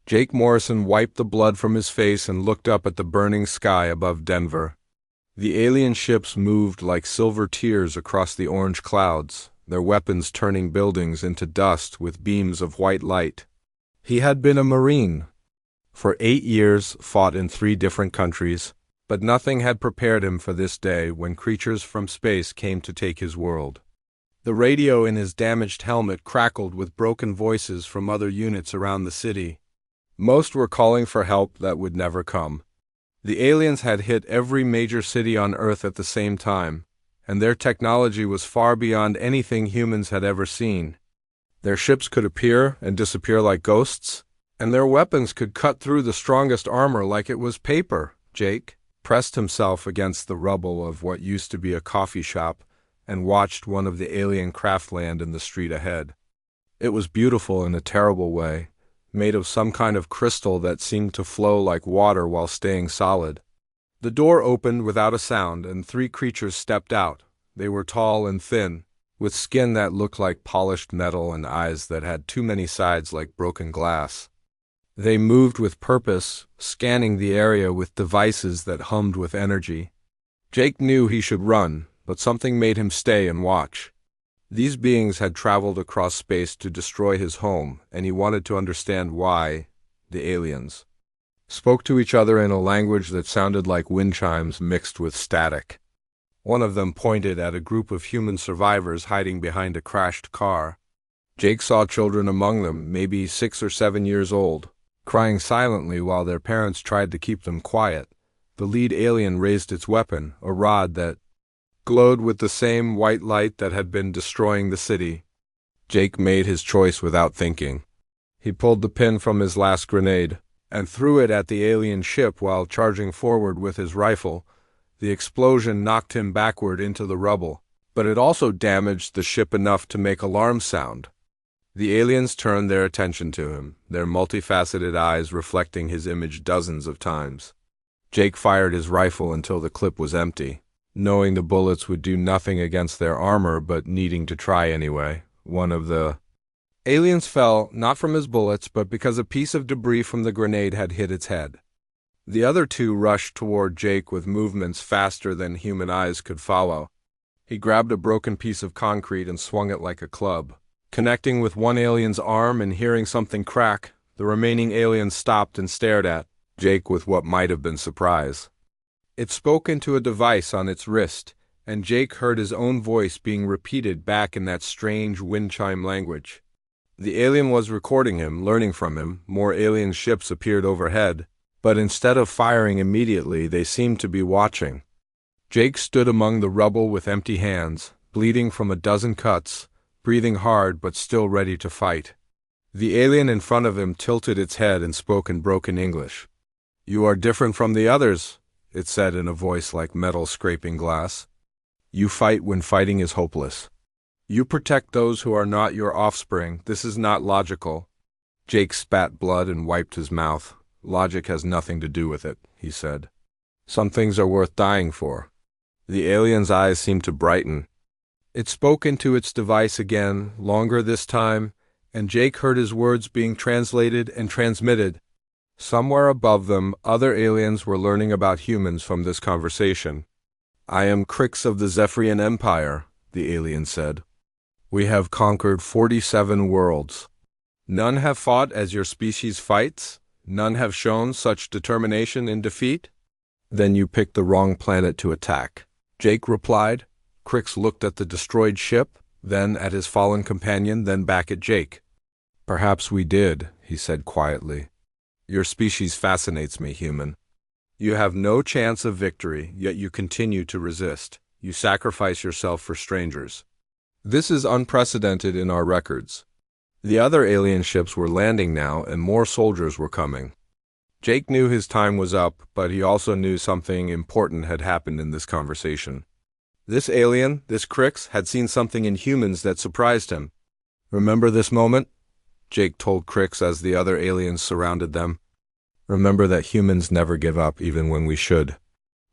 Jake Morrison wiped the blood from his face and looked up at the burning sky above Denver. The alien ships moved like silver tears across the orange clouds, their weapons turning buildings into dust with beams of white light. He had been a Marine. For 8 years, fought in 3 different countries, but nothing had prepared him for this day when creatures from space came to take his world. The radio in his damaged helmet crackled with broken voices from other units around the city. Most were calling for help that would never come. The aliens had hit every major city on Earth at the same time, and their technology was far beyond anything humans had ever seen. Their ships could appear and disappear like ghosts, and their weapons could cut through the strongest armor like it was paper. Jake pressed himself against the rubble of what used to be a coffee shop and watched one of the alien craft land in the street ahead. It was beautiful in a terrible way, made of some kind of crystal that seemed to flow like water while staying solid. The door opened without a sound, and 3 creatures stepped out. They were tall and thin, with skin that looked like polished metal and eyes that had too many sides like broken glass. They moved with purpose, scanning the area with devices that hummed with energy. Jake knew he should run, but something made him stay and watch. These beings had traveled across space to destroy his home, and he wanted to understand why. The aliens spoke to each other in a language that sounded like wind chimes mixed with static. One of them pointed at a group of human survivors hiding behind a crashed car. Jake saw children among them, maybe 6 or 7 years old, crying silently while their parents tried to keep them quiet. The lead alien raised its weapon, a rod that glowed with the same white light that had been destroying the city. Jake made his choice without thinking. He pulled the pin from his last grenade and threw it at the alien ship while charging forward with his rifle. The explosion knocked him backward into the rubble, but it also damaged the ship enough to make alarm sound. The aliens turned their attention to him, their multifaceted eyes reflecting his image dozens of times. Jake fired his rifle until the clip was empty, knowing the bullets would do nothing against their armor but needing to try anyway. One of the aliens fell, not from his bullets, but because a piece of debris from the grenade had hit its head. The other 2 rushed toward Jake with movements faster than human eyes could follow. He grabbed a broken piece of concrete and swung it like a club. Connecting with one alien's arm and hearing something crack, the remaining alien stopped and stared at Jake with what might have been surprise. It spoke into a device on its wrist, and Jake heard his own voice being repeated back in that strange wind chime language. The alien was recording him, learning from him. More alien ships appeared overhead, but instead of firing immediately, they seemed to be watching. Jake stood among the rubble with empty hands, bleeding from a dozen cuts, breathing hard but still ready to fight. The alien in front of him tilted its head and spoke in broken English. "You are different from the others," it said in a voice like metal scraping glass. "You fight when fighting is hopeless. You protect those who are not your offspring. This is not logical." Jake spat blood and wiped his mouth. "Logic has nothing to do with it," he said. "Some things are worth dying for." The alien's eyes seemed to brighten. It spoke into its device again, longer this time, and Jake heard his words being translated and transmitted. Somewhere above them, other aliens were learning about humans from this conversation. "I am Crix of the Zephyrian Empire," the alien said. "We have conquered 47 worlds. None have fought as your species fights. None have shown such determination in defeat." "Then you picked the wrong planet to attack," Jake replied. Crix looked at the destroyed ship, then at his fallen companion, then back at Jake. "Perhaps we did," he said quietly. "Your species fascinates me, human. You have no chance of victory, yet you continue to resist. You sacrifice yourself for strangers. This is unprecedented in our records." The other alien ships were landing now, and more soldiers were coming. Jake knew his time was up, but he also knew something important had happened in this conversation. This alien, this Crix, had seen something in humans that surprised him. "Remember this moment?" Jake told Crix as the other aliens surrounded them. "Remember that humans never give up, even when we should."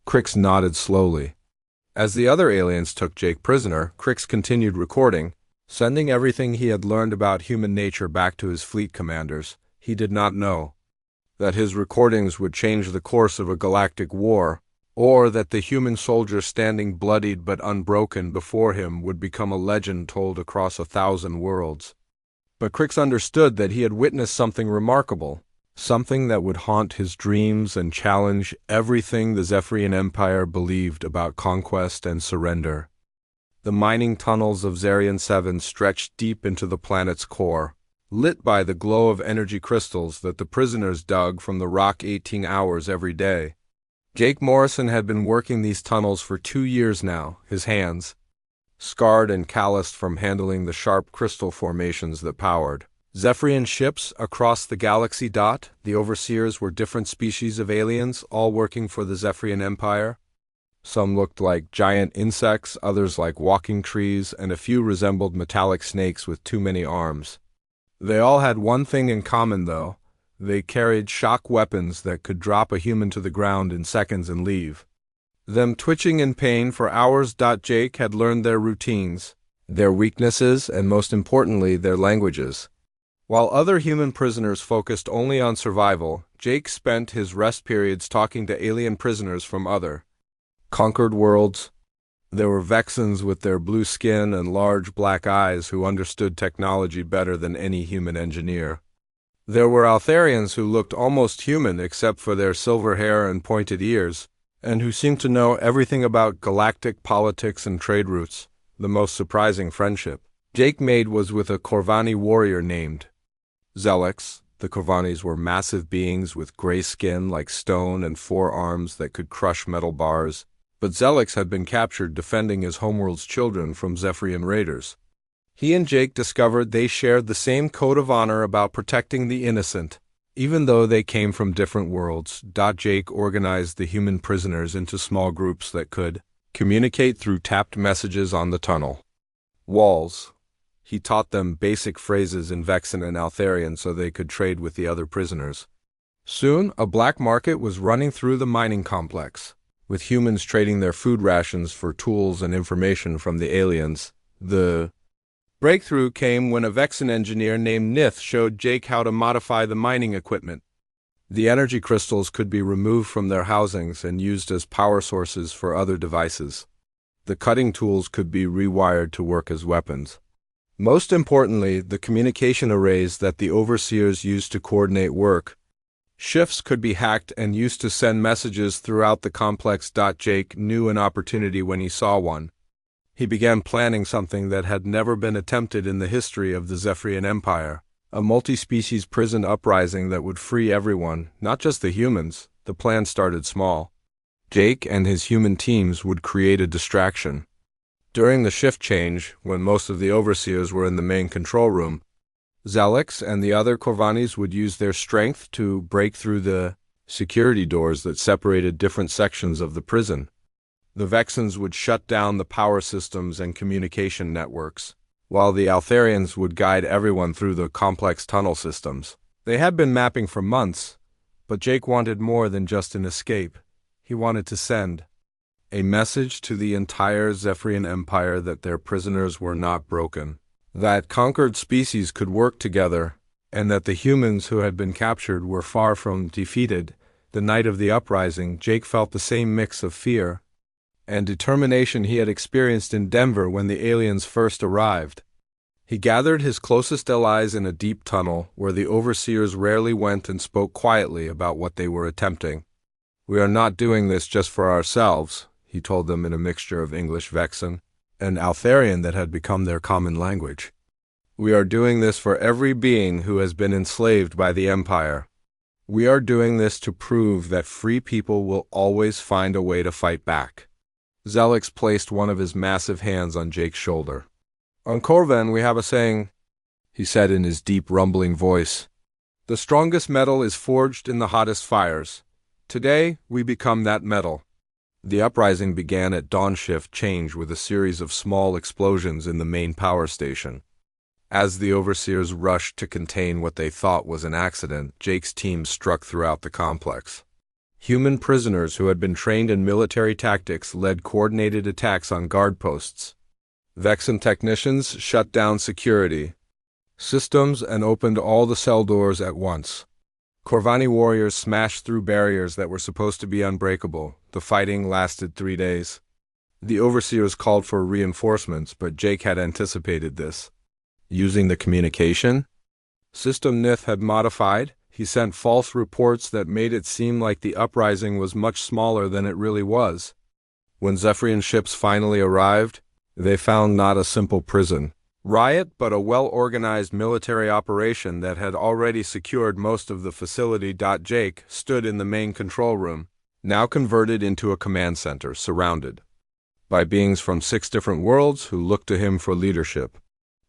Crix nodded slowly. As the other aliens took Jake prisoner, Crix continued recording, sending everything he had learned about human nature back to his fleet commanders. He did not know that his recordings would change the course of a galactic war, or that the human soldier standing bloodied but unbroken before him would become a legend told across 1,000 worlds. But Crix understood that he had witnessed something remarkable, something that would haunt his dreams and challenge everything the Zephyrian Empire believed about conquest and surrender. The mining tunnels of Zarian 7 stretched deep into the planet's core, lit by the glow of energy crystals that the prisoners dug from the rock 18 hours every day. Jake Morrison had been working these tunnels for 2 years now, his hands, scarred and calloused from handling the sharp crystal formations that powered Zephyrian ships across the galaxy. The overseers were different species of aliens, all working for the Zephyrian Empire. Some looked like giant insects, others like walking trees, and a few resembled metallic snakes with too many arms. They all had one thing in common, though. They carried shock weapons that could drop a human to the ground in seconds and leave them twitching in pain for hours. Jake had learned their routines, their weaknesses, and most importantly, their languages. While other human prisoners focused only on survival, Jake spent his rest periods talking to alien prisoners from other conquered worlds. There were Vexans with their blue skin and large black eyes who understood technology better than any human engineer. There were Altharians who looked almost human except for their silver hair and pointed ears, and who seemed to know everything about galactic politics and trade routes. The most surprising friendship Jake made was with a Corvani warrior named Zelix. The Corvanis were massive beings with gray skin like stone and 4 arms that could crush metal bars, but Zelix had been captured defending his homeworld's children from Zephyrian raiders. He and Jake discovered they shared the same code of honor about protecting the innocent, even though they came from different worlds. Jake organized the human prisoners into small groups that could communicate through tapped messages on the tunnel walls. He taught them basic phrases in Vexan and Altharian so they could trade with the other prisoners. Soon, a black market was running through the mining complex, with humans trading their food rations for tools and information from the aliens. The breakthrough came when a Vexan engineer named Nith showed Jake how to modify the mining equipment. The energy crystals could be removed from their housings and used as power sources for other devices. The cutting tools could be rewired to work as weapons. Most importantly, the communication arrays that the overseers used to coordinate work shifts could be hacked and used to send messages throughout the complex. Jake knew an opportunity when he saw one. He began planning something that had never been attempted in the history of the Zephyrian Empire, a multi-species prison uprising that would free everyone, not just the humans. The plan started small. Jake and his human teams would create a distraction. During the shift change, when most of the overseers were in the main control room, Zelix and the other Corvanis would use their strength to break through the security doors that separated different sections of the prison. The Vexans would shut down the power systems and communication networks, while the Altharians would guide everyone through the complex tunnel systems. They had been mapping for months, but Jake wanted more than just an escape. He wanted to send a message to the entire Zephyrian Empire that their prisoners were not broken, that conquered species could work together, and that the humans who had been captured were far from defeated. The night of the uprising, Jake felt the same mix of fear and determination he had experienced in Denver when the aliens first arrived. He gathered his closest allies in a deep tunnel where the overseers rarely went and spoke quietly about what they were attempting. "We are not doing this just for ourselves," he told them in a mixture of English, Vexan, and Altharian that had become their common language. "We are doing this for every being who has been enslaved by the Empire. We are doing this to prove that free people will always find a way to fight back." Zelix placed one of his massive hands on Jake's shoulder. "On Corvan we have a saying," he said in his deep, rumbling voice. "The strongest metal is forged in the hottest fires. Today, we become that metal." The uprising began at dawn shift change with a series of small explosions in the main power station. As the overseers rushed to contain what they thought was an accident, Jake's team struck throughout the complex. Human prisoners who had been trained in military tactics led coordinated attacks on guard posts. Vexan technicians shut down security systems and opened all the cell doors at once. Corvani warriors smashed through barriers that were supposed to be unbreakable. The fighting lasted 3 days. The overseers called for reinforcements, but Jake had anticipated this. Using the communication system Nith had modified, he sent false reports that made it seem like the uprising was much smaller than it really was. When Zephyrian ships finally arrived, they found not a simple prison riot, but a well-organized military operation that had already secured most of the facility. Jake stood in the main control room, now converted into a command center, surrounded by beings from 6 different worlds who looked to him for leadership.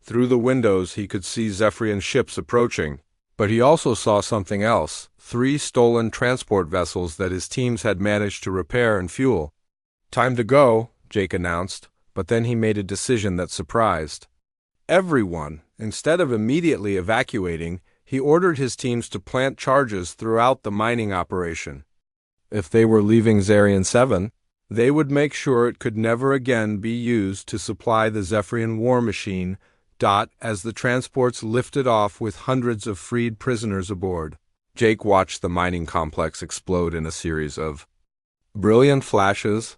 Through the windows he could see Zephyrian ships approaching, but he also saw something else: 3 stolen transport vessels that his teams had managed to repair and fuel. "Time to go," Jake announced, but then he made a decision that surprised everyone. Instead of immediately evacuating, he ordered his teams to plant charges throughout the mining operation. If they were leaving Zarian 7, they would make sure it could never again be used to supply the Zephyrian war machine. As the transports lifted off with hundreds of freed prisoners aboard, Jake watched the mining complex explode in a series of brilliant flashes.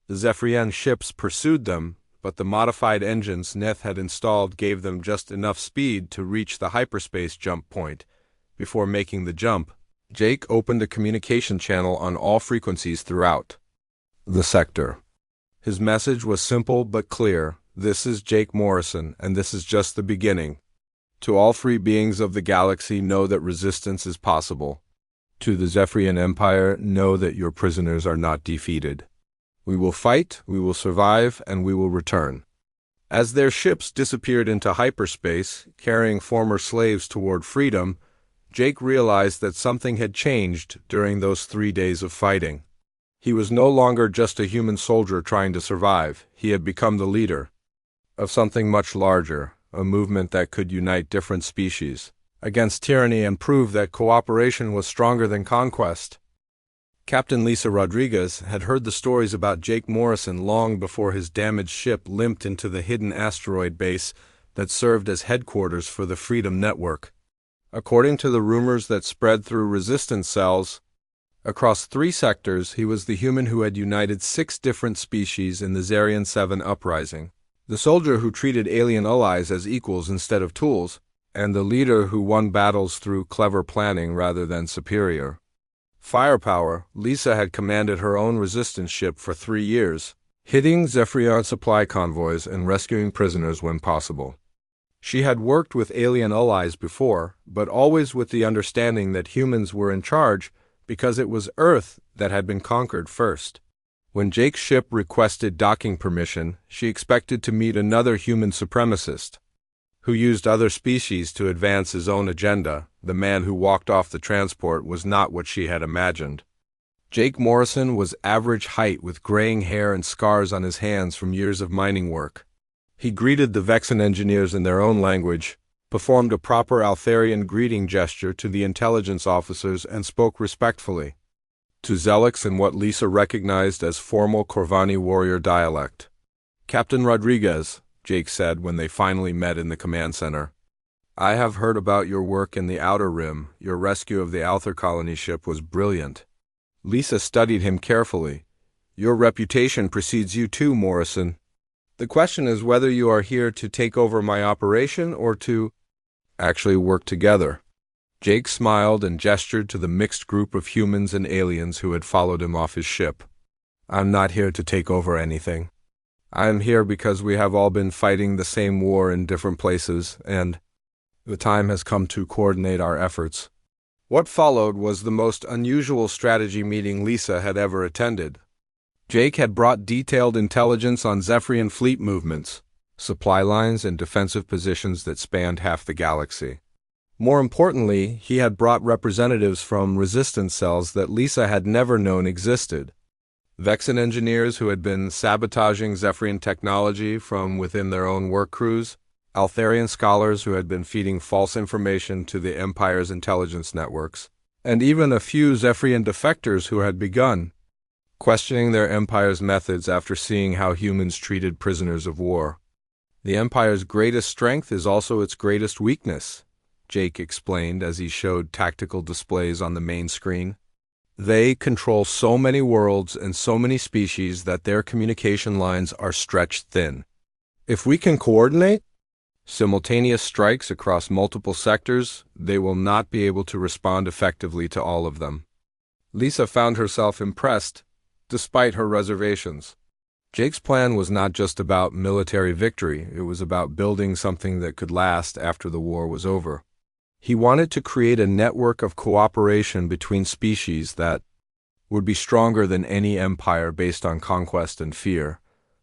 The Zephyrian ships pursued them, but the modified engines Neth had installed gave them just enough speed to reach the hyperspace jump point. Before making the jump, Jake opened a communication channel on all frequencies throughout the sector. His message was simple but clear: "This is Jake Morrison, and this is just the beginning. To all free beings of the galaxy, know that resistance is possible. To the Zephyrian Empire, know that your prisoners are not defeated. We will fight, we will survive, and we will return." As their ships disappeared into hyperspace, carrying former slaves toward freedom, Jake realized that something had changed during those 3 days of fighting. He was no longer just a human soldier trying to survive. He had become the leader of something much larger, a movement that could unite different species against tyranny and prove that cooperation was stronger than conquest. Captain Lisa Rodriguez had heard the stories about Jake Morrison long before his damaged ship limped into the hidden asteroid base that served as headquarters for the Freedom Network. According to the rumors that spread through resistance cells across 3 sectors, he was the human who had united 6 different species in the Zarian 7 uprising, the soldier who treated alien allies as equals instead of tools, and the leader who won battles through clever planning rather than superior firepower. Lisa had commanded her own resistance ship for 3 years, hitting Zephyrian supply convoys and rescuing prisoners when possible. She had worked with alien allies before, but always with the understanding that humans were in charge because it was Earth that had been conquered first. When Jake's ship requested docking permission, she expected to meet another human supremacist who used other species to advance his own agenda. The man who walked off the transport was not what she had imagined. Jake Morrison was average height with graying hair and scars on his hands from years of mining work. He greeted the Vexen engineers in their own language, performed a proper Altharian greeting gesture to the intelligence officers, and spoke respectfully to Zelix in what Lisa recognized as formal Corvani warrior dialect. "Captain Rodriguez," Jake said when they finally met in the command center, "I have heard about your work in the Outer Rim. Your rescue of the Alther colony ship was brilliant." Lisa studied him carefully. "Your reputation precedes you too, Morrison. The question is whether you are here to take over my operation or to actually work together." Jake smiled and gestured to the mixed group of humans and aliens who had followed him off his ship. "I'm not here to take over anything. I am here because we have all been fighting the same war in different places, and the time has come to coordinate our efforts." What followed was the most unusual strategy meeting Lisa had ever attended. Jake had brought detailed intelligence on Zephyrian fleet movements, supply lines, and defensive positions that spanned half the galaxy. More importantly, he had brought representatives from resistance cells that Lisa had never known existed. Vexen engineers who had been sabotaging Zephyrian technology from within their own work crews, Altharian scholars who had been feeding false information to the Empire's intelligence networks, and even a few Zephyrian defectors who had begun questioning their Empire's methods after seeing how humans treated prisoners of war. The Empire's greatest strength is also its greatest weakness. Jake explained as he showed tactical displays on the main screen. They control so many worlds and so many species that their communication lines are stretched thin. If we can coordinate simultaneous strikes across multiple sectors, they will not be able to respond effectively to all of them. Lisa found herself impressed, despite her reservations. Jake's plan was not just about military victory, it was about building something that could last after the war was over. He wanted to create a network of cooperation between species that would be stronger than any empire based on conquest and fear.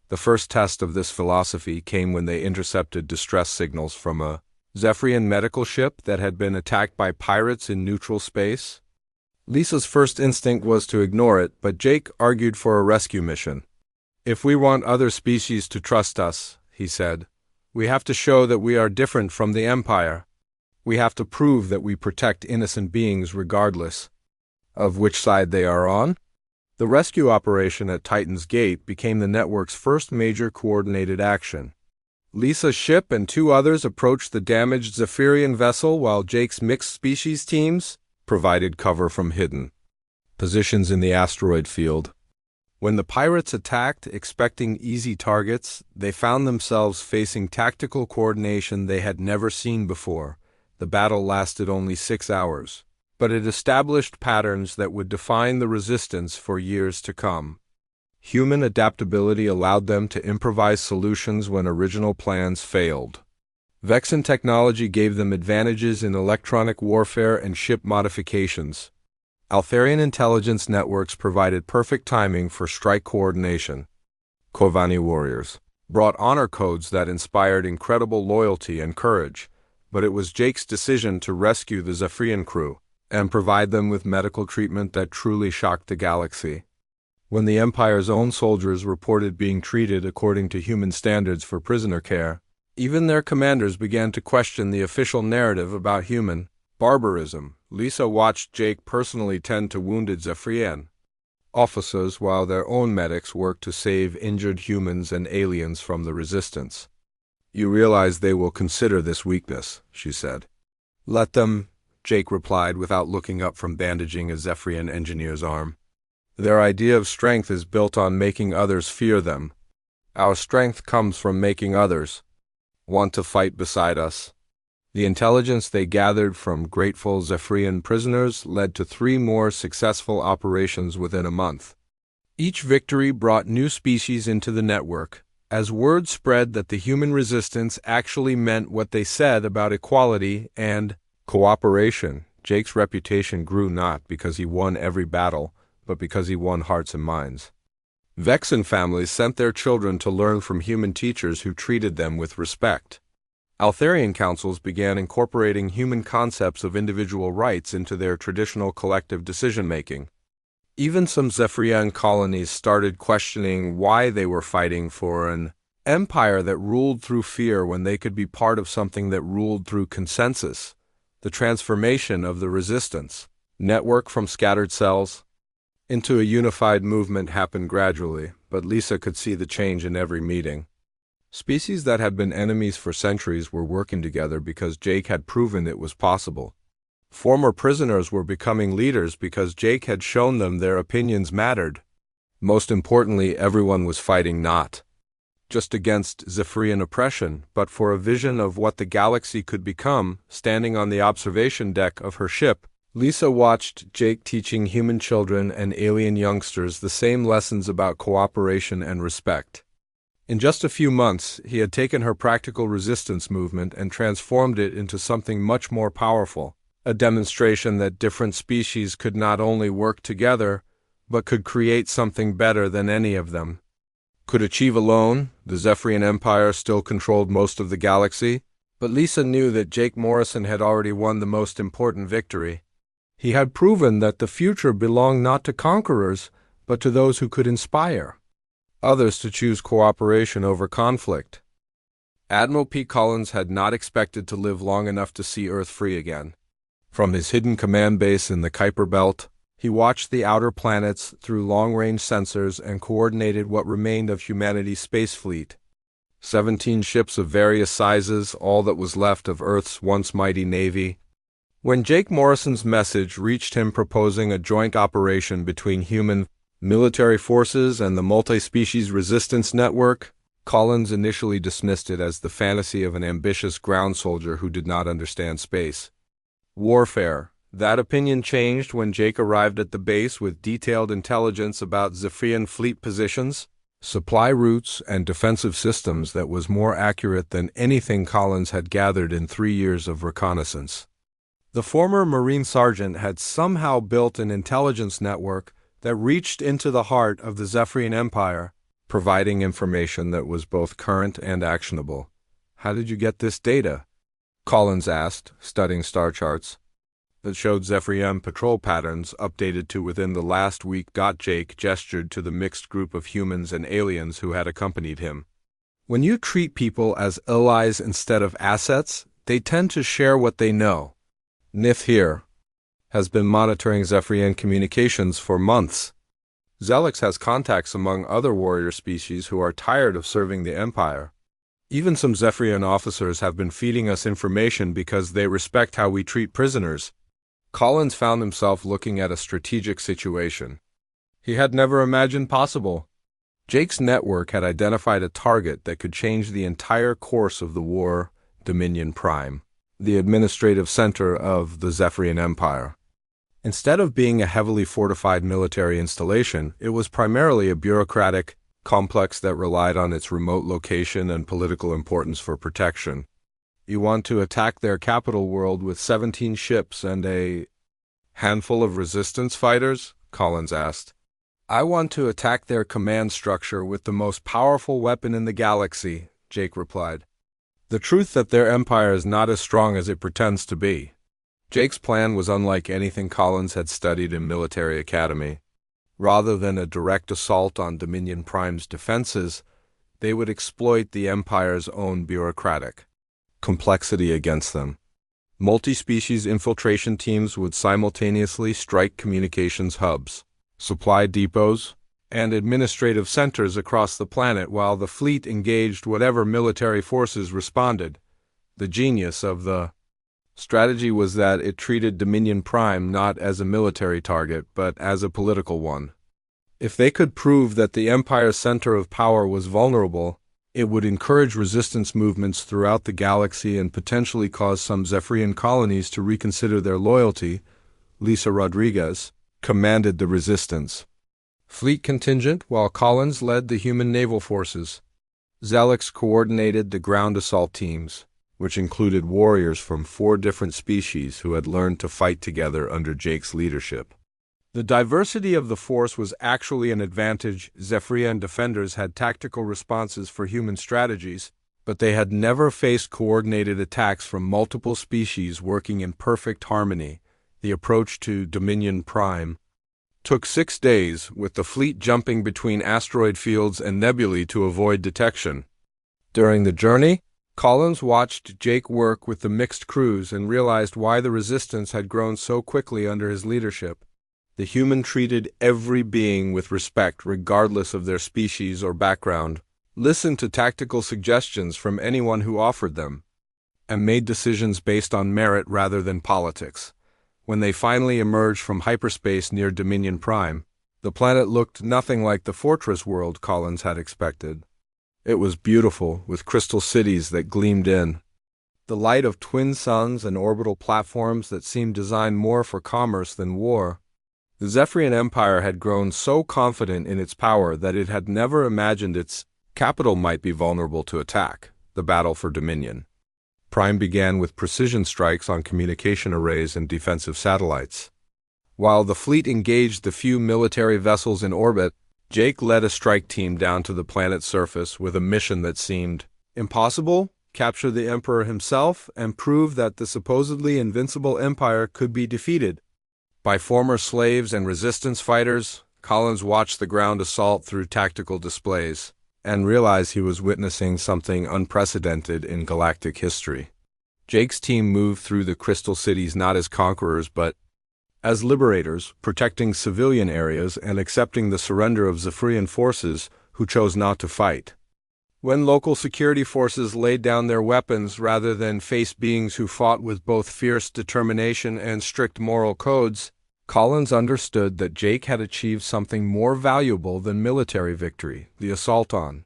The first test of this philosophy came when they intercepted distress signals from a Zephyrian medical ship that had been attacked by pirates in neutral space. Lisa's first instinct was to ignore it, but Jake argued for a rescue mission. If we want other species to trust us, he said, we have to show that we are different from the Empire. We have to prove that we protect innocent beings regardless of which side they are on. The rescue operation at Titan's Gate became the network's first major coordinated action. Lisa's ship and two others approached the damaged Zephyrian vessel while Jake's mixed species teams provided cover from hidden positions in the asteroid field. When the pirates attacked, expecting easy targets, they found themselves facing tactical coordination they had never seen before. The battle lasted only 6 hours, but it established patterns that would define the resistance for years to come. Human adaptability allowed them to improvise solutions when original plans failed. Vexen technology gave them advantages in electronic warfare and ship modifications. Altharian intelligence networks provided perfect timing for strike coordination. Kovani warriors brought honor codes that inspired incredible loyalty and courage, but it was Jake's decision to rescue the Zephyrian crew and provide them with medical treatment that truly shocked the galaxy. When the Empire's own soldiers reported being treated according to human standards for prisoner care, even their commanders began to question the official narrative about human barbarism. Lisa watched Jake personally tend to wounded Zephyrian officers while their own medics worked to save injured humans and aliens from the Resistance. You realize they will consider this weakness, she said. Let them, Jake replied without looking up from bandaging a Zephyrian engineer's arm. Their idea of strength is built on making others fear them. Our strength comes from making others want to fight beside us. The intelligence they gathered from grateful Zephyrian prisoners led to 3 more successful operations within a month. Each victory brought new species into the network. As word spread that the human resistance actually meant what they said about equality and cooperation, Jake's reputation grew not because he won every battle, but because he won hearts and minds. Vexen families sent their children to learn from human teachers who treated them with respect. Altharian councils began incorporating human concepts of individual rights into their traditional collective decision-making. Even some Zephyrian colonies started questioning why they were fighting for an empire that ruled through fear when they could be part of something that ruled through consensus. The transformation of the resistance network from scattered cells into a unified movement happened gradually, but Lisa could see the change in every meeting. Species that had been enemies for centuries were working together because Jake had proven it was possible. Former prisoners were becoming leaders because Jake had shown them their opinions mattered. Most importantly, everyone was fighting not just against Zephyrian oppression, but for a vision of what the galaxy could become. Standing on the observation deck of her ship, Lisa watched Jake teaching human children and alien youngsters the same lessons about cooperation and respect. In just a few months, he had taken her practical resistance movement and transformed it into something much more powerful, a demonstration that different species could not only work together, but could create something better than any of them could achieve alone. The Zephyrian Empire still controlled most of the galaxy, but Lisa knew that Jake Morrison had already won the most important victory. He had proven that the future belonged not to conquerors, but to those who could inspire others to choose cooperation over conflict. Admiral P. Collins had not expected to live long enough to see Earth free again. From his hidden command base in the Kuiper Belt, he watched the outer planets through long-range sensors and coordinated what remained of humanity's space fleet. 17 ships of various sizes, all that was left of Earth's once mighty navy. When Jake Morrison's message reached him proposing a joint operation between human military forces and the multi-species resistance network, Collins initially dismissed it as the fantasy of an ambitious ground soldier who did not understand space warfare. That opinion changed when Jake arrived at the base with detailed intelligence about Zephyrian fleet positions, supply routes, and defensive systems that was more accurate than anything Collins had gathered in 3 years of reconnaissance. The former Marine sergeant had somehow built an intelligence network that reached into the heart of the Zephyrian Empire, providing information that was both current and actionable. "How did you get this data?" Collins asked, studying star charts that showed Zephyrian patrol patterns updated to within the last week. Jake gestured to the mixed group of humans and aliens who had accompanied him. "When you treat people as allies instead of assets, they tend to share what they know. Nif here has been monitoring Zephyrian communications for months. Zelix has contacts among other warrior species who are tired of serving the Empire. Even some Zephyrian officers have been feeding us information because they respect how we treat prisoners." Collins found himself looking at a strategic situation he had never imagined possible. Jake's network had identified a target that could change the entire course of the war. Dominion Prime, the administrative center of the Zephyrian Empire. Instead of being a heavily fortified military installation, it was primarily a bureaucratic complex that relied on its remote location and political importance for protection. "You want to attack their capital world with 17 ships and a handful of resistance fighters?" Collins asked. "I want to attack their command structure with the most powerful weapon in the galaxy," Jake replied. "The truth that their empire is not as strong as it pretends to be." Jake's plan was unlike anything Collins had studied in military academy. Rather than a direct assault on Dominion Prime's defenses, they would exploit the Empire's own bureaucratic complexity against them. Multi-species infiltration teams would simultaneously strike communications hubs, supply depots, and administrative centers across the planet while the fleet engaged whatever military forces responded. The genius of the strategy was that it treated Dominion Prime not as a military target, but as a political one. If they could prove that the Empire's center of power was vulnerable, it would encourage resistance movements throughout the galaxy and potentially cause some Zephyrian colonies to reconsider their loyalty. Lisa Rodriguez commanded the resistance fleet contingent, while Collins led the human naval forces. Zelix coordinated the ground assault teams, which included warriors from 4 different species who had learned to fight together under Jake's leadership. The diversity of the force was actually an advantage. Zephyrian defenders had tactical responses for human strategies, but they had never faced coordinated attacks from multiple species working in perfect harmony. The approach to Dominion Prime took 6 days, with the fleet jumping between asteroid fields and nebulae to avoid detection. During the journey, Collins watched Jake work with the mixed crews and realized why the resistance had grown so quickly under his leadership. The human treated every being with respect regardless of their species or background, listened to tactical suggestions from anyone who offered them, and made decisions based on merit rather than politics. When they finally emerged from hyperspace near Dominion Prime, the planet looked nothing like the fortress world Collins had expected. It was beautiful, with crystal cities that gleamed in the light of twin suns and orbital platforms that seemed designed more for commerce than war. The Zephyrian Empire had grown so confident in its power that it had never imagined its capital might be vulnerable to attack. The battle for Dominion Prime began with precision strikes on communication arrays and defensive satellites. While the fleet engaged the few military vessels in orbit, Jake led a strike team down to the planet's surface with a mission that seemed impossible: capture the Emperor himself and prove that the supposedly invincible Empire could be defeated by former slaves and resistance fighters. Collins watched the ground assault through tactical displays and realized he was witnessing something unprecedented in galactic history. Jake's team moved through the crystal cities not as conquerors but as liberators, protecting civilian areas and accepting the surrender of Zephyrian forces who chose not to fight. When local security forces laid down their weapons rather than face beings who fought with both fierce determination and strict moral codes, Collins understood that Jake had achieved something more valuable than military victory: the assault on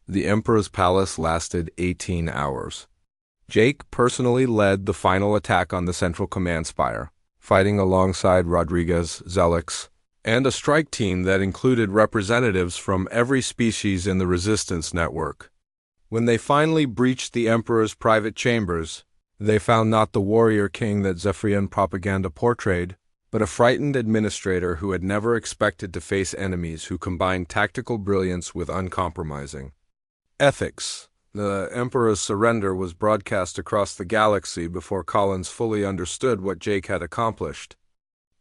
the Emperor's palace lasted 18 hours. Jake personally led the final attack on the Central Command Spire, fighting alongside Rodriguez, Zelix, and a strike team that included representatives from every species in the Resistance network. When they finally breached the Emperor's private chambers, they found not the warrior king that Zephyrian propaganda portrayed, but a frightened administrator who had never expected to face enemies who combined tactical brilliance with uncompromising ethics. The Emperor's surrender was broadcast across the galaxy before Collins fully understood what Jake had accomplished.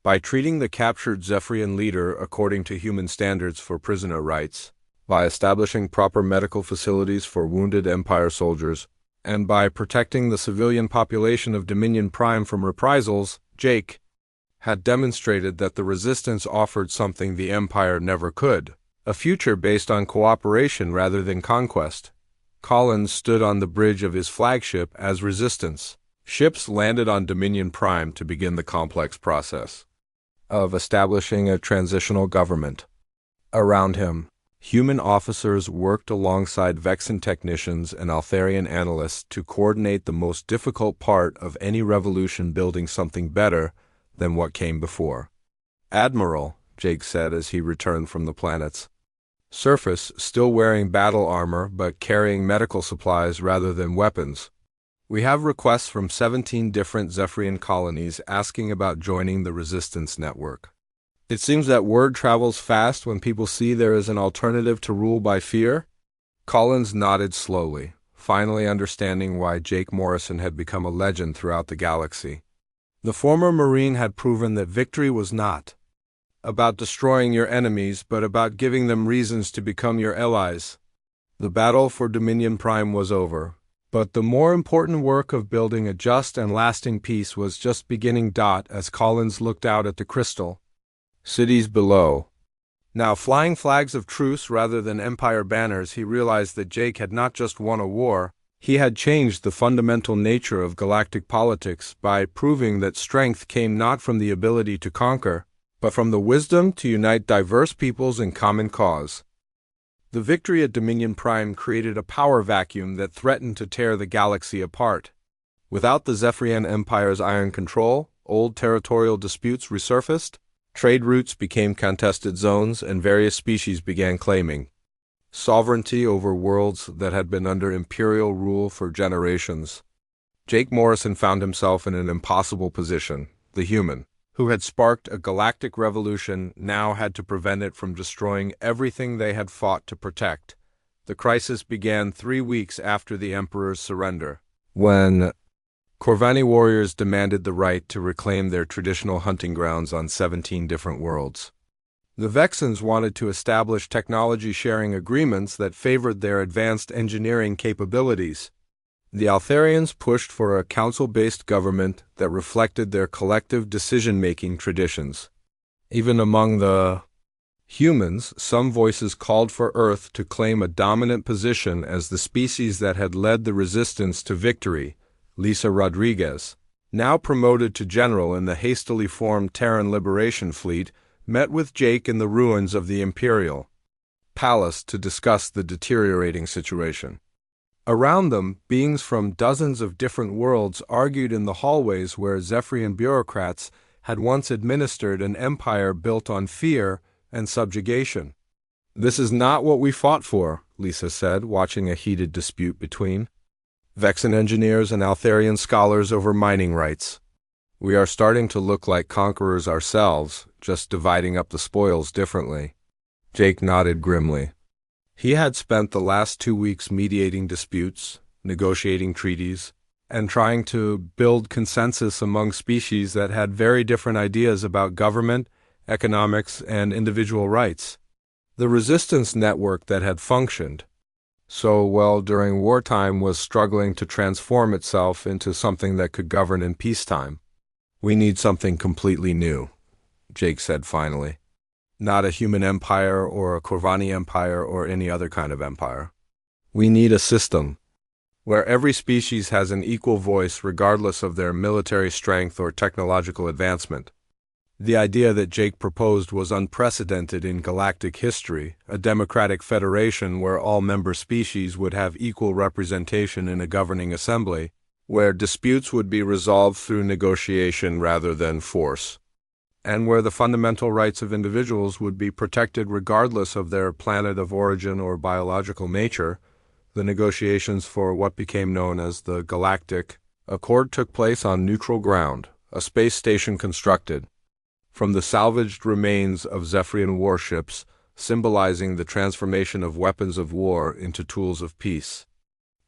By treating the captured Zephyrian leader according to human standards for prisoner rights, by establishing proper medical facilities for wounded Empire soldiers, and by protecting the civilian population of Dominion Prime from reprisals, Jake had demonstrated that the Resistance offered something the Empire never could: a future based on cooperation rather than conquest. Collins stood on the bridge of his flagship as Resistance. Ships landed on Dominion Prime to begin the complex process of establishing a transitional government. Around him, human officers worked alongside Vexen technicians and Altharian analysts to coordinate the most difficult part of any revolution: building something better than what came before. "Admiral," Jake said as he returned from the planet's surface, still wearing battle armor but carrying medical supplies rather than weapons, "we have requests from 17 different Zephyrian colonies asking about joining the Resistance network. It seems that word travels fast when people see there is an alternative to rule by fear." Collins nodded slowly, finally understanding why Jake Morrison had become a legend throughout the galaxy. The former Marine had proven that victory was not about destroying your enemies, but about giving them reasons to become your allies. The battle for Dominion Prime was over, but the more important work of building a just and lasting peace was just beginning. As Collins looked out at the crystal cities below, now flying flags of truce rather than Empire banners, he realized that Jake had not just won a war, he had changed the fundamental nature of galactic politics by proving that strength came not from the ability to conquer, but from the wisdom to unite diverse peoples in common cause. The victory at Dominion Prime created a power vacuum that threatened to tear the galaxy apart. Without the Zephyrian Empire's iron control, old territorial disputes resurfaced, trade routes became contested zones, and various species began claiming sovereignty over worlds that had been under imperial rule for generations. Jake Morrison found himself in an impossible position. The human who had sparked a galactic revolution now had to prevent it from destroying everything they had fought to protect. The crisis began 3 weeks after the Emperor's surrender, when Corvani warriors demanded the right to reclaim their traditional hunting grounds on 17 different worlds. The Vexens wanted to establish technology-sharing agreements that favored their advanced engineering capabilities. The Altharians pushed for a council-based government that reflected their collective decision-making traditions. Even among the humans, some voices called for Earth to claim a dominant position as the species that had led the resistance to victory. Lisa Rodriguez, now promoted to general in the hastily formed Terran Liberation Fleet, met with Jake in the ruins of the Imperial Palace to discuss the deteriorating situation. Around them, beings from dozens of different worlds argued in the hallways where Zephyrian bureaucrats had once administered an empire built on fear and subjugation. "This is not what we fought for," Lisa said, watching a heated dispute between Vexen engineers and Altharian scholars over mining rights. "We are starting to look like conquerors ourselves, just dividing up the spoils differently." Jake nodded grimly. He had spent the last 2 weeks mediating disputes, negotiating treaties, and trying to build consensus among species that had very different ideas about government, economics, and individual rights. The resistance network that had functioned so well during wartime was struggling to transform itself into something that could govern in peacetime. "We need something completely new," Jake said finally. "Not a human empire or a Corvani empire or any other kind of empire. We need a system where every species has an equal voice regardless of their military strength or technological advancement. The idea that Jake proposed was unprecedented in galactic history, a democratic federation where all member species would have equal representation in a governing assembly, where disputes would be resolved through negotiation rather than force, and where the fundamental rights of individuals would be protected regardless of their planet of origin or biological nature. The negotiations for what became known as the Galactic Accord took place on neutral ground, a space station constructed from the salvaged remains of Zephyrian warships, symbolizing the transformation of weapons of war into tools of peace.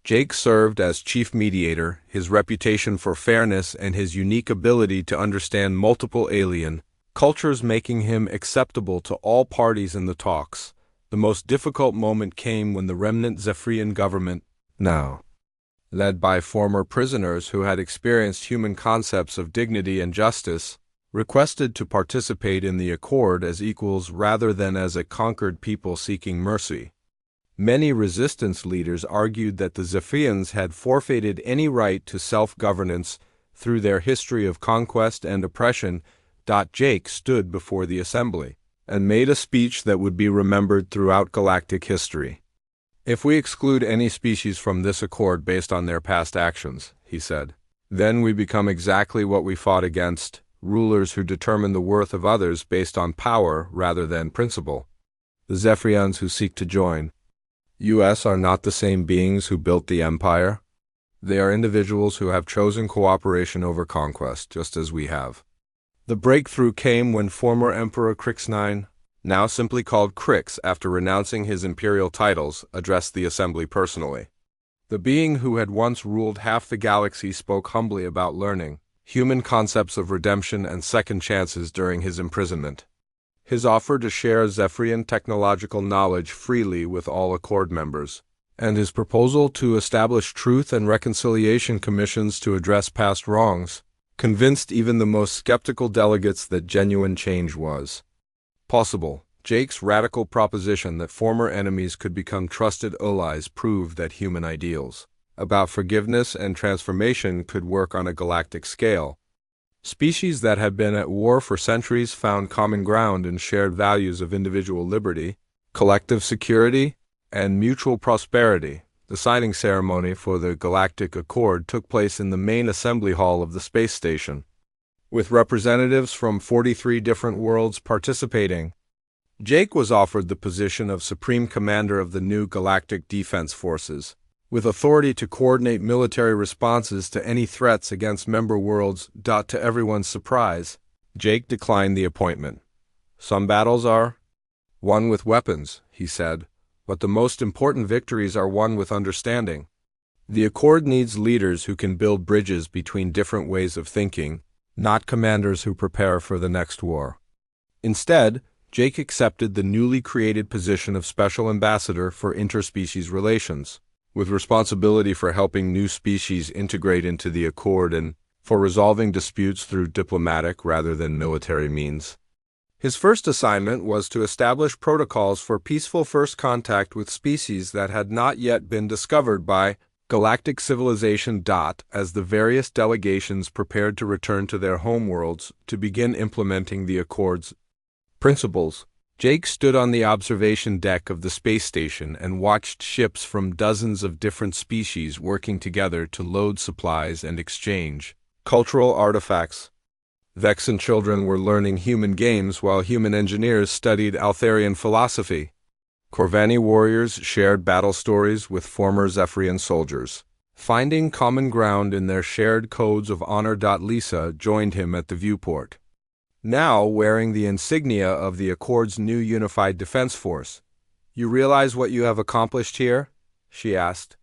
Jake served as chief mediator, his reputation for fairness and his unique ability to understand multiple alien cultures making him acceptable to all parties in the talks. The most difficult moment came when the remnant Zephyrian government, now led by former prisoners who had experienced human concepts of dignity and justice, requested to participate in the accord as equals rather than as a conquered people seeking mercy. Many resistance leaders argued that the Zephyrians had forfeited any right to self-governance through their history of conquest and oppression. Jake stood before the assembly and made a speech that would be remembered throughout galactic history. If we exclude any species from this accord based on their past actions, he said, then we become exactly what we fought against, rulers who determine the worth of others based on power rather than principle. The Zephyrians who seek to join us are not the same beings who built the empire. They are individuals who have chosen cooperation over conquest, just as we have. The breakthrough came when former Emperor Crix, now simply called Crix after renouncing his imperial titles, addressed the assembly personally. The being who had once ruled half the galaxy spoke humbly about learning human concepts of redemption and second chances during his imprisonment. His offer to share Zephyrian technological knowledge freely with all Accord members, and his proposal to establish truth and reconciliation commissions to address past wrongs, convinced even the most skeptical delegates that genuine change was possible. Jake's radical proposition that former enemies could become trusted allies proved that human ideals about forgiveness and transformation could work on a galactic scale. Species that had been at war for centuries found common ground in shared values of individual liberty, collective security, and mutual prosperity. The signing ceremony for the Galactic Accord took place in the main assembly hall of the space station, with representatives from 43 different worlds participating. Jake was offered the position of Supreme Commander of the new Galactic Defense Forces, with authority to coordinate military responses to any threats against member worlds. To everyone's surprise, Jake declined the appointment. Some battles are won with weapons, he said, but the most important victories are won with understanding. The Accord needs leaders who can build bridges between different ways of thinking, not commanders who prepare for the next war. Instead, Jake accepted the newly created position of Special Ambassador for Interspecies Relations, with responsibility for helping new species integrate into the Accord and for resolving disputes through diplomatic rather than military means. His first assignment was to establish protocols for peaceful first contact with species that had not yet been discovered by galactic civilization. As the various delegations prepared to return to their homeworlds to begin implementing the Accord's principles, Jake stood on the observation deck of the space station and watched ships from dozens of different species working together to load supplies and exchange cultural artifacts. Vexen children were learning human games while human engineers studied Altharian philosophy. Corvani warriors shared battle stories with former Zephyrian soldiers, finding common ground in their shared codes of honor. Lisa joined him at the viewport, now wearing the insignia of the Accord's new unified defense force. "You realize what you have accomplished here?" she asked.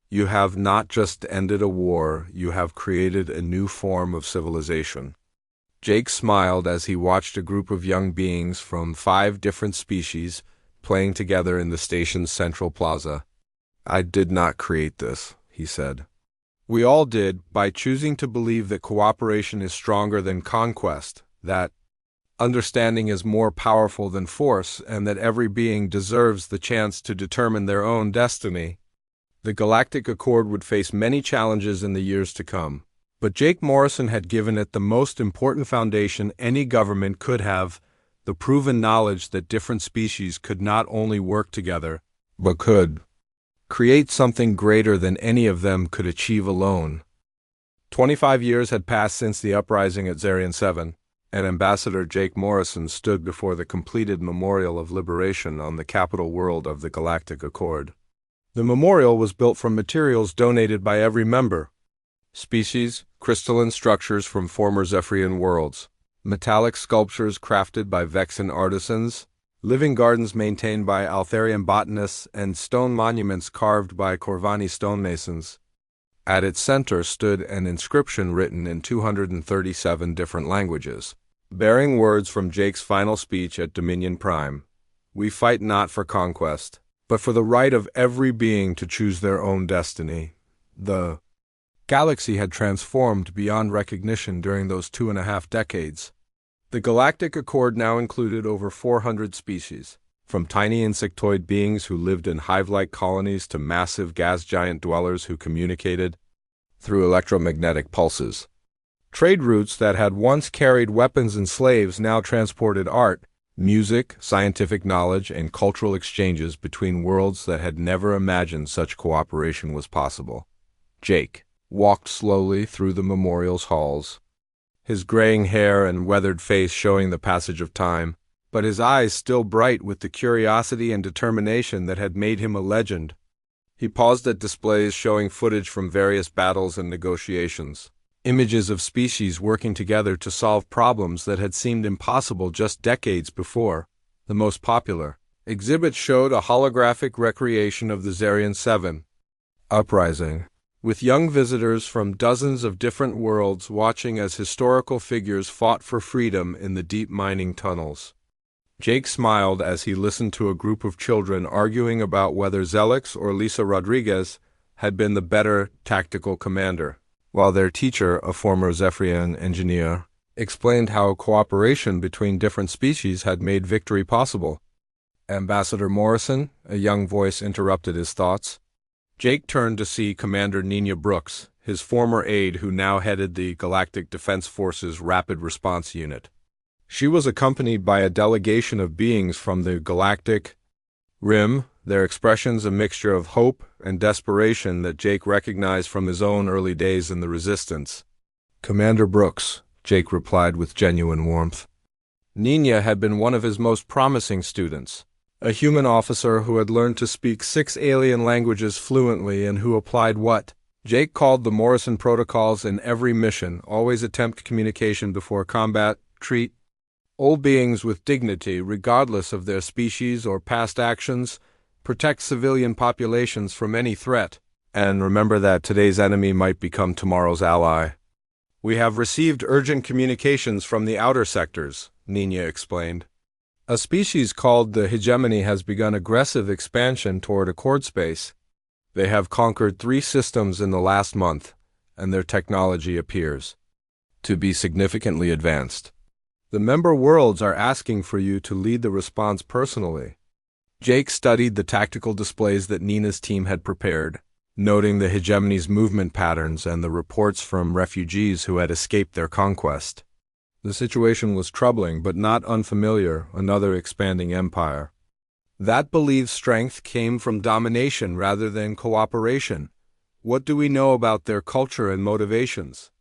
"You have not just ended a war, you have created a new form of civilization." Jake smiled as he watched a group of young beings from 5 different species playing together in the station's central plaza. "I did not create this," he said. "We all did, by choosing to believe that cooperation is stronger than conquest, that understanding is more powerful than force, and that every being deserves the chance to determine their own destiny." The Galactic Accord would face many challenges in the years to come, but Jake Morrison had given it the most important foundation any government could have: the proven knowledge that different species could not only work together, but could create something greater than any of them could achieve alone. 25 years had passed since the uprising at Zarian 7, and Ambassador Jake Morrison stood before the completed Memorial of Liberation on the capital world of the Galactic Accord. The memorial was built from materials donated by every member: species, crystalline structures from former Zephyrian worlds, metallic sculptures crafted by Vexen artisans, living gardens maintained by Altharian botanists, and stone monuments carved by Corvani stonemasons. At its center stood an inscription written in 237 different languages, bearing words from Jake's final speech at Dominion Prime: "We fight not for conquest, but for the right of every being to choose their own destiny." The galaxy had transformed beyond recognition during those 2.5 decades. The Galactic Accord now included over 400 species, from tiny insectoid beings who lived in hive-like colonies to massive gas giant dwellers who communicated through electromagnetic pulses. Trade routes that had once carried weapons and slaves now transported art, music, scientific knowledge, and cultural exchanges between worlds that had never imagined such cooperation was possible. Jake walked slowly through the memorial's halls, his graying hair and weathered face showing the passage of time, but his eyes still bright with the curiosity and determination that had made him a legend. He paused at displays showing footage from various battles and negotiations, images of species working together to solve problems that had seemed impossible just decades before. The most popular exhibit showed a holographic recreation of the Zarian 7 uprising, with young visitors from dozens of different worlds watching as historical figures fought for freedom in the deep mining tunnels. Jake smiled as he listened to a group of children arguing about whether Zelix or Lisa Rodriguez had been the better tactical commander, while their teacher, a former Zephyrian engineer, explained how cooperation between different species had made victory possible. "Ambassador Morrison," a young voice interrupted his thoughts. Jake turned to see Commander Nina Brooks, his former aide who now headed the Galactic Defense Force's Rapid Response Unit. She was accompanied by a delegation of beings from the Galactic Rim, their expressions a mixture of hope and desperation that Jake recognized from his own early days in the Resistance. "Commander Brooks," Jake replied with genuine warmth. Nina had been one of his most promising students, a human officer who had learned to speak 6 alien languages fluently and who applied what Jake called the Morrison protocols in every mission: always attempt communication before combat, treat all beings with dignity regardless of their species or past actions, protect civilian populations from any threat, and remember that today's enemy might become tomorrow's ally. "We have received urgent communications from the outer sectors," Nina explained. "A species called the Hegemony has begun aggressive expansion toward Accord space. They have conquered 3 systems in the last month, and their technology appears to be significantly advanced. The member worlds are asking for you to lead the response personally." Jake studied the tactical displays that Nina's team had prepared, noting the Hegemony's movement patterns and the reports from refugees who had escaped their conquest. The situation was troubling but not unfamiliar: another expanding empire that believed strength came from domination rather than cooperation. "What do we know about their culture and motivations?"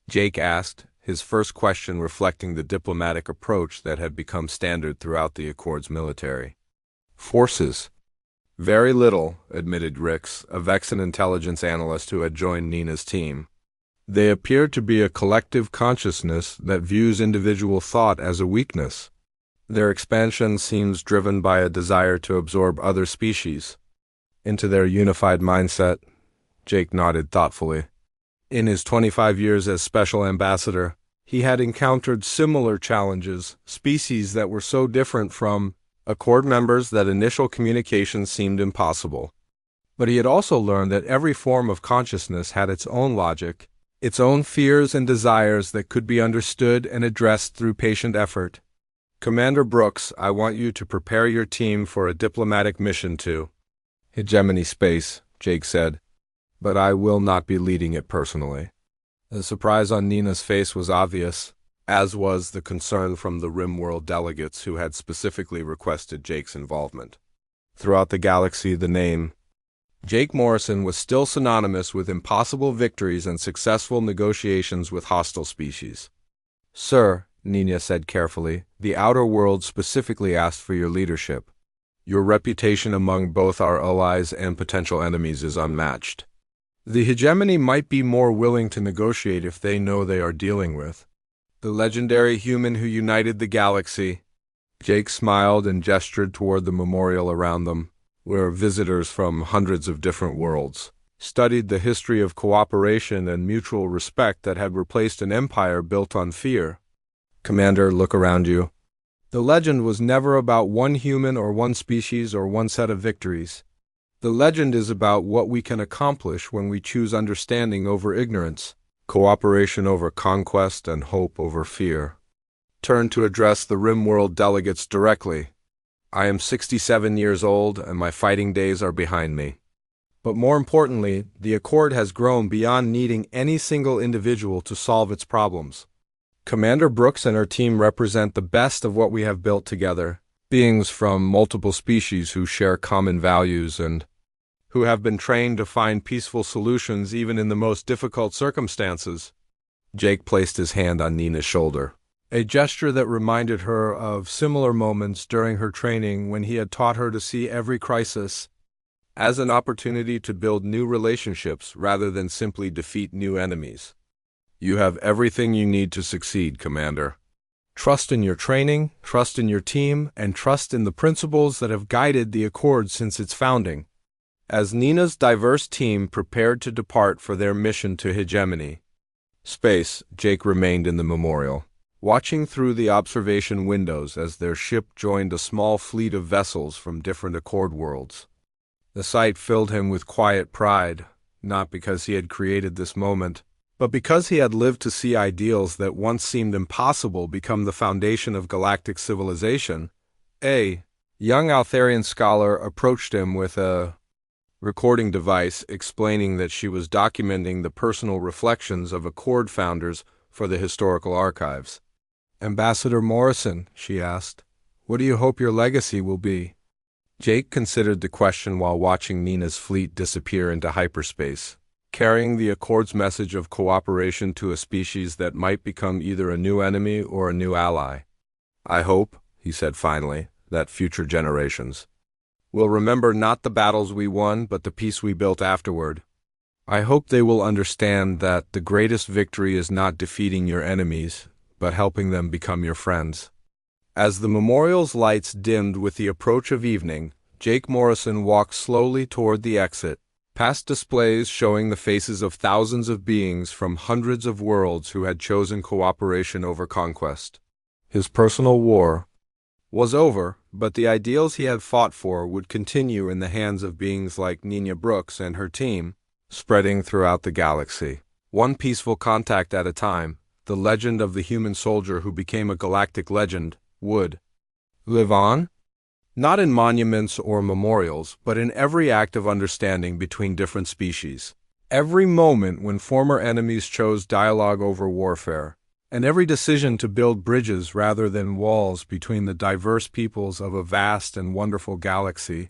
Jake asked, his first question reflecting the diplomatic approach that had become standard throughout the Accord's military forces. "Very little," admitted Rix, a Vexen intelligence analyst who had joined Nina's team. "They appear to be a collective consciousness that views individual thought as a weakness. Their expansion seems driven by a desire to absorb other species into their unified mindset." Jake nodded thoughtfully. In his 25 years as Special Ambassador, he had encountered similar challenges, species that were so different from Accord members that initial communication seemed impossible. But he had also learned that every form of consciousness had its own logic, its own fears and desires that could be understood and addressed through patient effort. "Commander Brooks, I want you to prepare your team for a diplomatic mission to Hegemony space," Jake said, "but I will not be leading it personally." The surprise on Nina's face was obvious, as was the concern from the Rimworld delegates who had specifically requested Jake's involvement. Throughout the galaxy, the name Jake Morrison was still synonymous with impossible victories and successful negotiations with hostile species. "Sir," Nina said carefully, "the outer world specifically asked for your leadership. Your reputation among both our allies and potential enemies is unmatched. The hegemony might be more willing to negotiate if they know they are dealing with the legendary human who united the galaxy." Jake smiled and gestured toward the memorial around them, where visitors from hundreds of different worlds studied the history of cooperation and mutual respect that had replaced an empire built on fear. "Commander, look around you. The legend was never about one human or one species or one set of victories. The legend is about what we can accomplish when we choose understanding over ignorance, cooperation over conquest, and hope over fear." Turned to address the Rimworld delegates directly. "I am 67 years old, and my fighting days are behind me. But more importantly, the Accord has grown beyond needing any single individual to solve its problems. Commander Brooks and her team represent the best of what we have built together, beings from multiple species who share common values and who have been trained to find peaceful solutions even in the most difficult circumstances." Jake placed his hand on Nina's shoulder, a gesture that reminded her of similar moments during her training when he had taught her to see every crisis as an opportunity to build new relationships rather than simply defeat new enemies. "You have everything you need to succeed, Commander. Trust in your training, trust in your team, and trust in the principles that have guided the Accord since its founding." As Nina's diverse team prepared to depart for their mission to hegemony space, Jake remained in the memorial, watching through the observation windows as their ship joined a small fleet of vessels from different Accord worlds. The sight filled him with quiet pride, not because he had created this moment, but because he had lived to see ideals that once seemed impossible become the foundation of galactic civilization. A young Altharian scholar approached him with a recording device explaining that she was documenting the personal reflections of Accord founders for the historical archives. "Ambassador Morrison," she asked, "what do you hope your legacy will be?" Jake considered the question while watching Nina's fleet disappear into hyperspace, carrying the Accord's message of cooperation to a species that might become either a new enemy or a new ally. "I hope," he said finally, "that future generations will remember not the battles we won, but the peace we built afterward. I hope they will understand that the greatest victory is not defeating your enemies, but helping them become your friends." As the memorial's lights dimmed with the approach of evening, Jake Morrison walked slowly toward the exit, past displays showing the faces of thousands of beings from hundreds of worlds who had chosen cooperation over conquest. His personal war was over, but the ideals he had fought for would continue in the hands of beings like Nina Brooks and her team, spreading throughout the galaxy. One peaceful contact at a time, the legend of the human soldier who became a galactic legend would live on, not in monuments or memorials, but in every act of understanding between different species. Every moment when former enemies chose dialogue over warfare, and every decision to build bridges rather than walls between the diverse peoples of a vast and wonderful galaxy.